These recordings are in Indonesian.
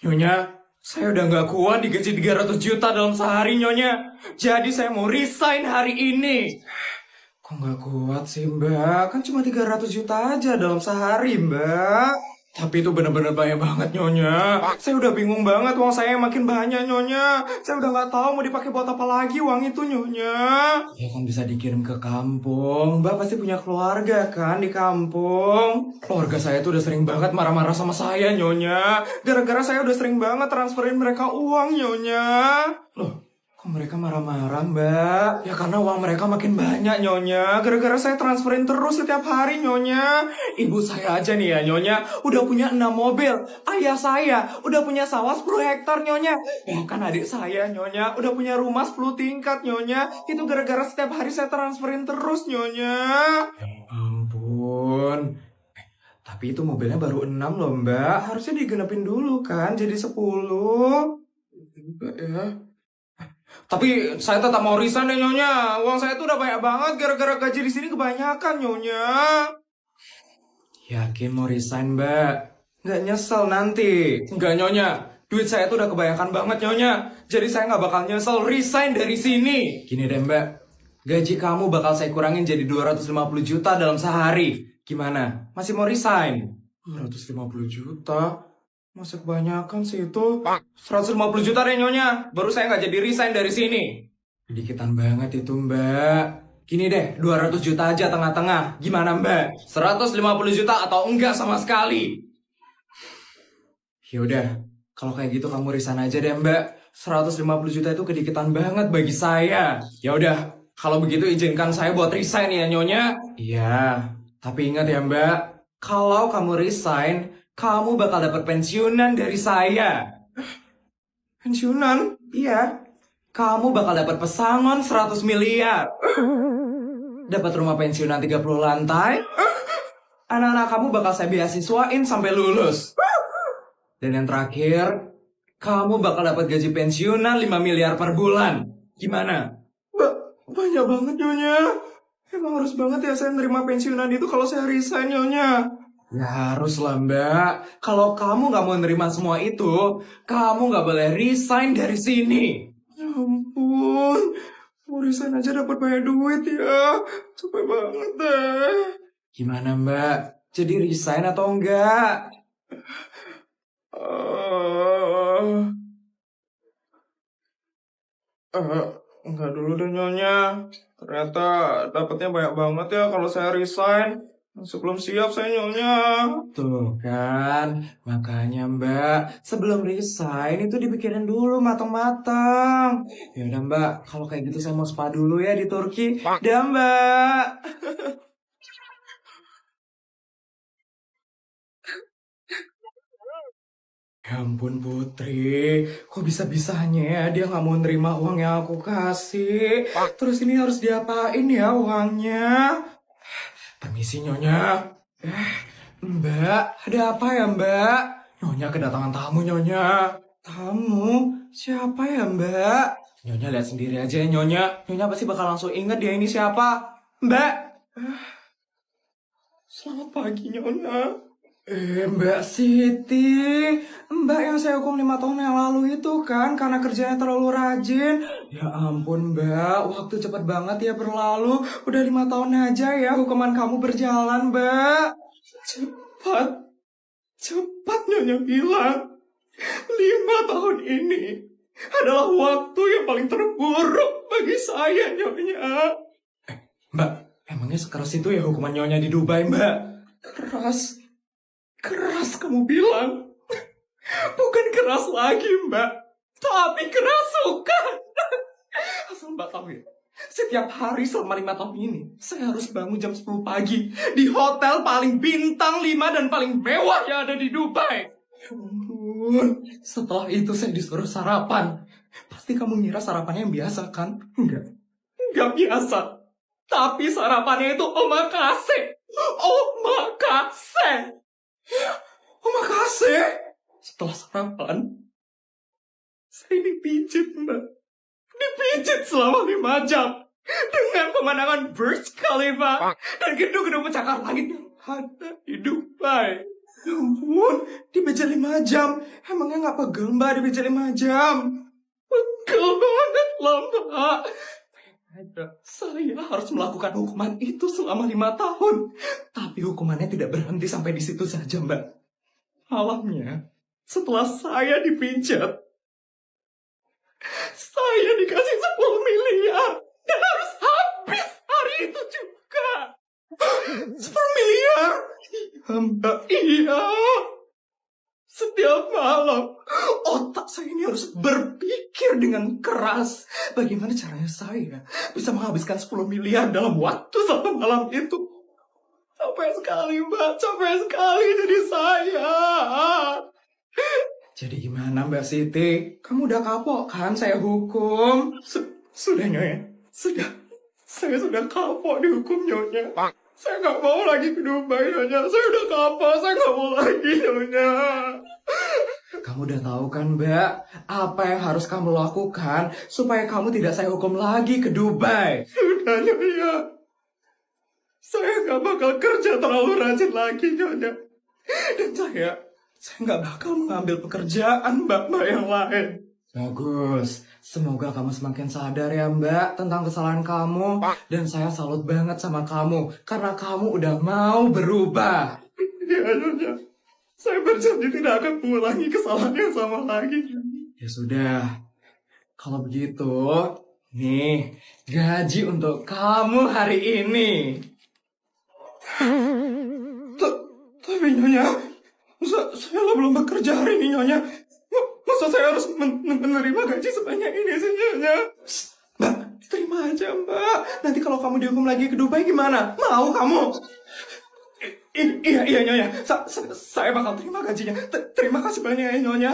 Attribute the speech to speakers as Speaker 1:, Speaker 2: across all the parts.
Speaker 1: Nyonya, saya udah nggak kuat digaji 300 juta dalam sehari, Nyonya. Jadi saya mau resign hari ini. Kok nggak kuat sih, Mbak? Kan cuma 300 juta aja dalam sehari, Mbak. Tapi itu bener-bener banyak banget, Nyonya. Saya udah bingung banget, uang saya makin banyak, Nyonya. Saya udah nggak tahu mau dipakai buat apa lagi uang itu, Nyonya. Ya kan bisa dikirim ke kampung. Mbak pasti punya keluarga kan di kampung. Keluarga saya tuh udah sering banget marah-marah sama saya, Nyonya. Gara-gara saya udah sering banget transferin mereka uang, Nyonya. Loh, kok mereka marah-marah, Mbak? Ya karena uang mereka makin banyak, Nyonya. Gara-gara saya transferin terus setiap hari, Nyonya. Ibu saya aja nih ya, Nyonya, udah punya 6 mobil. Ayah saya udah punya sawah 10 hektar, Nyonya. Bahkan adik saya, Nyonya, udah punya rumah 10 tingkat, Nyonya. Itu gara-gara setiap hari saya transferin terus, Nyonya. Ya ampun. Tapi itu mobilnya baru 6 loh, Mbak. Harusnya digenepin dulu kan, jadi 10. Mbak ya. Tapi saya tetap mau resign deh, Nyonya. Uang saya tuh udah banyak banget gara-gara gaji di sini kebanyakan, Nyonya. Yakin mau resign, Mbak? Nggak nyesel nanti. Nggak, Nyonya. Duit saya tuh udah kebanyakan banget, Nyonya. Jadi saya nggak bakal nyesel resign dari sini. Gini deh, Mbak. Gaji kamu bakal saya kurangin jadi 250 juta dalam sehari. Gimana? Masih mau resign? 250 juta? Masa kebanyakan sih itu. 150 juta deh, Nyonya. Baru saya nggak jadi resign dari sini. Dikitan banget itu, Mbak. Gini deh, 200 juta aja tengah-tengah. Gimana, Mbak? 150 juta atau enggak sama sekali? Yaudah, kalau kayak gitu kamu resign aja deh, Mbak. 150 juta itu kedikitan banget bagi saya. Yaudah, kalau begitu izinkan saya buat resign ya, Nyonya. Iya, tapi ingat ya, Mbak. Kalau kamu resign, kamu bakal dapat pensiunan dari saya. Pensiunan? Iya. Kamu bakal dapat pesangon 100 miliar. Dapat rumah pensiunan 30 lantai. Anak-anak kamu bakal saya beasiswain sampai lulus. Dan yang terakhir, kamu bakal dapat gaji pensiunan 5 miliar per bulan. Gimana? Banyak banget, Nyonya. Emang harus banget ya saya nerima pensiunan itu kalau saya resign, Nyonya. Ya harus lah, Mbak. Kalau kamu nggak mau nerima semua itu, kamu nggak boleh resign dari sini. Ya ampun, mau resign aja dapat banyak duit ya. Capek banget deh. Gimana, Mbak? Jadi resign atau enggak? Enggak dulu deh, Nyonya. Ternyata dapatnya banyak banget ya kalau saya resign. Sebelum siap saya, Nyonya. Tuh kan, makanya Mbak, sebelum resign itu dipikirin dulu matang-matang. Ya udah Mbak, kalau kayak gitu saya mau spa dulu ya di Turki. Dah Mbak. Ya ampun Putri, kok bisa-bisanya ya dia nggak mau nerima uang yang aku kasih. Terus ini harus diapain ya uangnya? Permisi Nyonya. Mbak, ada apa ya Mbak? Nyonya kedatangan tamu Nyonya. Tamu? Siapa ya Mbak? Nyonya lihat sendiri aja ya Nyonya. Nyonya pasti bakal langsung ingat dia ini siapa. Mbak. Selamat pagi Nyonya. Mbak Siti, Mbak yang saya hukum 5 tahun yang lalu itu kan karena kerjanya terlalu rajin. Ya ampun Mbak, waktu cepet banget ya berlalu. Udah 5 tahun aja ya hukuman kamu berjalan Mbak. Cepat Nyonya bilang. 5 tahun ini adalah waktu yang paling terburuk bagi saya Nyonya. Mbak, emangnya sekeras itu ya hukuman Nyonya di Dubai Mbak? Keras kamu bilang. Bukan keras lagi Mbak, tapi kerasukan. Asal Mbak tahu ya, setiap hari selama 5 tahun ini saya harus bangun jam 10 pagi di hotel paling bintang 5 dan paling mewah yang ada di Dubai. Ya ampun, setelah itu saya disuruh sarapan. Pasti kamu ngira sarapannya yang biasa kan? Enggak biasa. Tapi sarapannya itu omakase. Omakase. Omakase? Setelah sarapan, saya dipijit, Mbak. Dipijit selama 5 jam. Dengan pemandangan Burj Khalifa dan gedung-gedung pencakar langit yang ada di Dubai. Ya ampun, di meja 5 jam. Emangnya nggak pegel mbak di meja 5 jam? Pegel banget loh mbak. Saya harus melakukan hukuman itu selama 5 tahun. Tapi hukumannya tidak berhenti sampai di situ saja mbak. Malamnya, setelah saya dipinjat, saya dikasih 10 miliar. Dan harus habis hari itu juga. 10 miliar? Iya mbak, iya. Setiap malam, otak saya ini harus berpikir dengan keras. Bagaimana caranya saya bisa menghabiskan 10 miliar dalam waktu 1 malam itu. Capek sekali mbak, capek sekali jadi saya. Jadi gimana Mbak Siti? Kamu udah kapok kan saya hukum? Sudah Nyonya, sudah. Saya sudah kapok dihukum Nyonya. Saya nggak mau lagi ke Dubai Nyonya. Saya udah kapok, saya nggak mau lagi Nyonya. Kamu udah tahu kan Mbak, apa yang harus kamu lakukan supaya kamu tidak saya hukum lagi ke Dubai? Sudah Nyonya. Saya nggak bakal kerja terlalu rajin lagi Nyonya. Dan saya nggak bakal mengambil pekerjaan mbak-mbak yang lain. Bagus. Semoga kamu semakin sadar ya mbak tentang kesalahan kamu. Dan saya salut banget sama kamu. Karena kamu udah mau berubah. Ya Nyonya. Saya berjanji tidak akan mengulangi kesalahan yang sama lagi. Ya sudah. Kalau begitu, nih gaji untuk kamu hari ini. Tapi Nyonya, saya belum bekerja hari ini Nyonya. Masa saya harus menerima gaji sebanyak ini sih Nyonya? Mbak, terima aja Mbak. Nanti kalau kamu dihukum lagi ke Dubai gimana? Mau kamu? Iya Nyonya. Saya bakal terima gajinya. Terima kasih banyak ya Nyonya.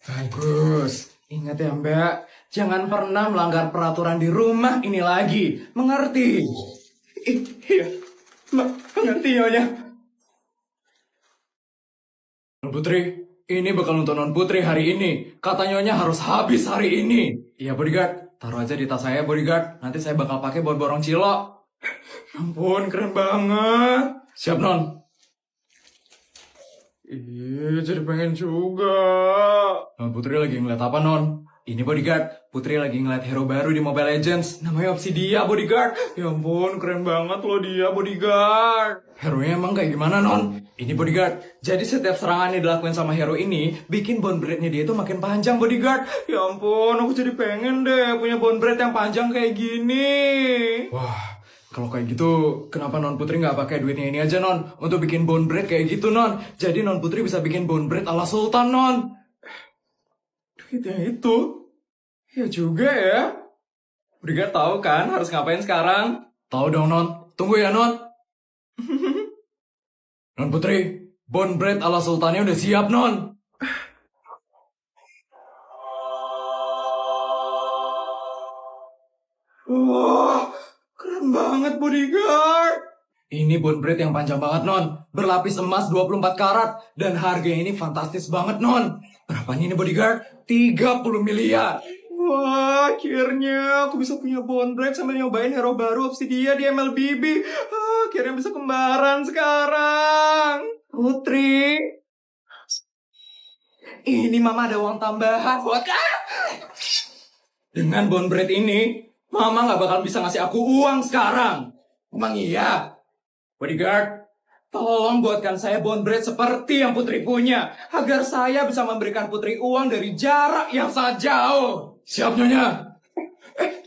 Speaker 1: Bagus. Ingat ya Mbak, jangan pernah melanggar peraturan di rumah ini lagi. Mengerti? Iya, Mbak, mengerti Nyonya. Non Putri, ini bekal untuk Non Putri hari ini. Kata Nyonya harus habis hari ini. Iya bodyguard, taruh aja di tas saya bodyguard. Nanti saya bakal pakai buat borong cilok. Ampun, keren banget. Siap Non? Iya, jadi pengen juga. Non Putri lagi ngeliat apa Non? Ini bodyguard, Putri lagi ngeliat hero baru di Mobile Legends. Namanya Obsidia bodyguard. Ya ampun, keren banget loh dia bodyguard. Hero-nya emang kayak gimana Non? Ini bodyguard, jadi setiap serangan yang dilakuin sama hero ini bikin bone breath-nya dia itu makin panjang bodyguard. Ya ampun, aku jadi pengen deh punya bone breath yang panjang kayak gini. Wah, kalau kayak gitu, kenapa Non Putri nggak pakai duitnya ini aja Non? Untuk bikin bone breath kayak gitu Non. Jadi Non Putri bisa bikin bone breath ala Sultan Non. Duitnya itu? Ya juga ya. Bodyguard tahu kan harus ngapain sekarang? Tahu dong Non. Tunggu ya Non. Non Putri, bone breath ala Sultannya udah siap Non. Wah, keren banget bodyguard. Ini bone breath yang panjang banget Non. Berlapis emas 24 karat. Dan harganya ini fantastis banget Non. Berapanya ini bodyguard? 30 miliar. Wah, akhirnya aku bisa punya bone breath sambil nyobain hero baru Obsidia di MLBB. Akhirnya bisa kembaran sekarang. Putri. Ini Mama ada uang tambahan buat kamu. Dengan bone breath ini, Mama gak bakal bisa ngasih aku uang sekarang. Emang iya? Bodyguard, tolong buatkan saya bone breath seperti yang Putri punya. Agar saya bisa memberikan Putri uang dari jarak yang sangat jauh. Siap Nyonya.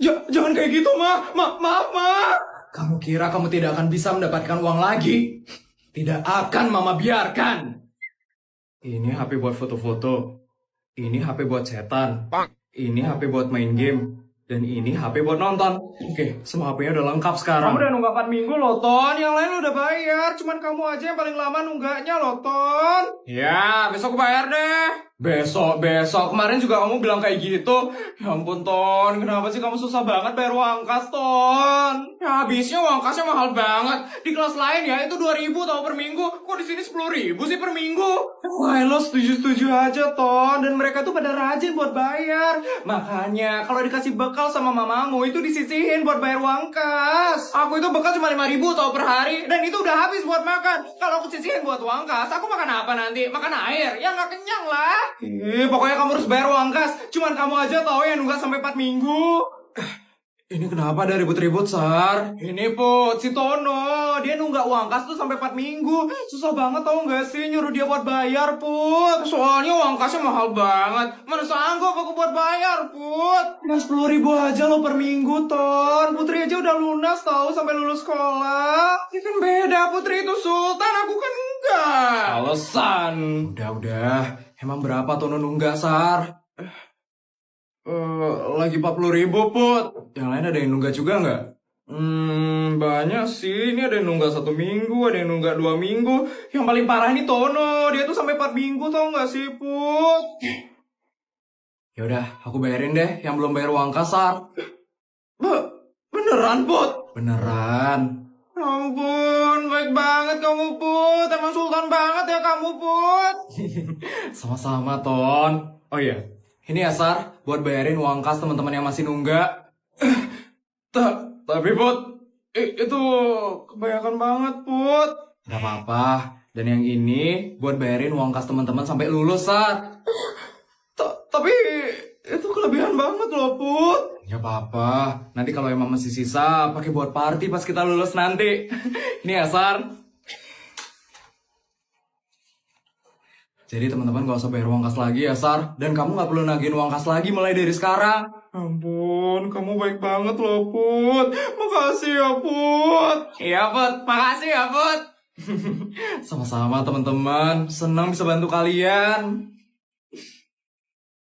Speaker 1: Jangan kayak gitu maaf Ma. Kamu kira kamu tidak akan bisa mendapatkan uang lagi? Tidak akan Mama biarkan. Ini HP buat foto-foto. Ini HP buat setan. Ini HP buat main game. Dan ini HP buat nonton. Oke, semua HP-nya udah lengkap sekarang. Kamu udah nunggak 4 minggu loh, Ton. Yang lain udah bayar. Cuman kamu aja yang paling lama nunggaknya loh, Ton. Ya, besok aku bayar deh. Besok. Kemarin juga kamu bilang kayak gitu. Ya ampun, Ton. Kenapa sih kamu susah banget bayar uang kas, Ton? Ya habisnya uang kasnya mahal banget. Di kelas lain ya itu 2.000 tau per minggu. Kok di sini 10.000 sih per minggu? Wah, lo setuju-setuju aja, Ton. Dan mereka tuh pada rajin buat bayar. Makanya kalau dikasih bekal sama mamamu itu disisihin buat bayar uang kas. Aku itu bekal cuma 5.000 tau per hari. Dan itu udah habis buat makan. Kalau aku sisihin buat uang kas, aku makan apa nanti? Makan air? Ya nggak kenyang lah. Pokoknya kamu harus bayar uang kas. Cuman kamu aja tahu yang nunggak sampai 4 minggu. Ini kenapa ada ribut-ribut, Sar? Ini, Put, si Tono. Dia nunggak uang kas tuh sampai 4 minggu. Susah banget tau nggak sih nyuruh dia buat bayar, Put. Soalnya uang kasnya mahal banget. Mana sanggup aku buat bayar, Put. Cuma 10.000 aja lo per minggu, Ton. Putri aja udah lunas tahu sampai lulus sekolah. Ini kan beda, Putri itu Sultan, aku kan enggak. Alasan. Udah. Emang berapa Tono nunggak, Sar? Lagi 40.000, Put. Yang lain ada yang nunggak juga nggak? Banyak sih. Ini ada yang nunggak 1 minggu, ada yang nunggak 2 minggu. Yang paling parah ini Tono. Dia tuh sampai 4 minggu tau nggak sih, Put? Yaudah, aku bayarin deh yang belum bayar uang kasar. Beneran, Put? Beneran. Ya ampun, baik banget kamu, Put. Emang sultan banget ya kamu, Put. Sama-sama, Ton. Oh iya, ini ya, Sar, buat bayarin uang kas teman-teman yang masih nunggak. Tapi, Put, itu kebanyakan banget, Put. Gak apa-apa. Dan yang ini buat bayarin uang kas teman-teman sampai lulus, Sar. Tapi itu kelebihan banget loh, Put. Gak apa-apa. Nanti kalau emang masih sisa, pakai buat party pas kita lulus nanti. Ini ya, Sar. Jadi teman-teman gak usah bayar uang kas lagi ya, Sar. Dan kamu gak perlu nagihin uang kas lagi mulai dari sekarang. Ampun, kamu baik banget loh, Put. Makasih ya, Put. Iya, Put. Makasih ya, Put. Sama-sama, teman-teman. Senang bisa bantu kalian.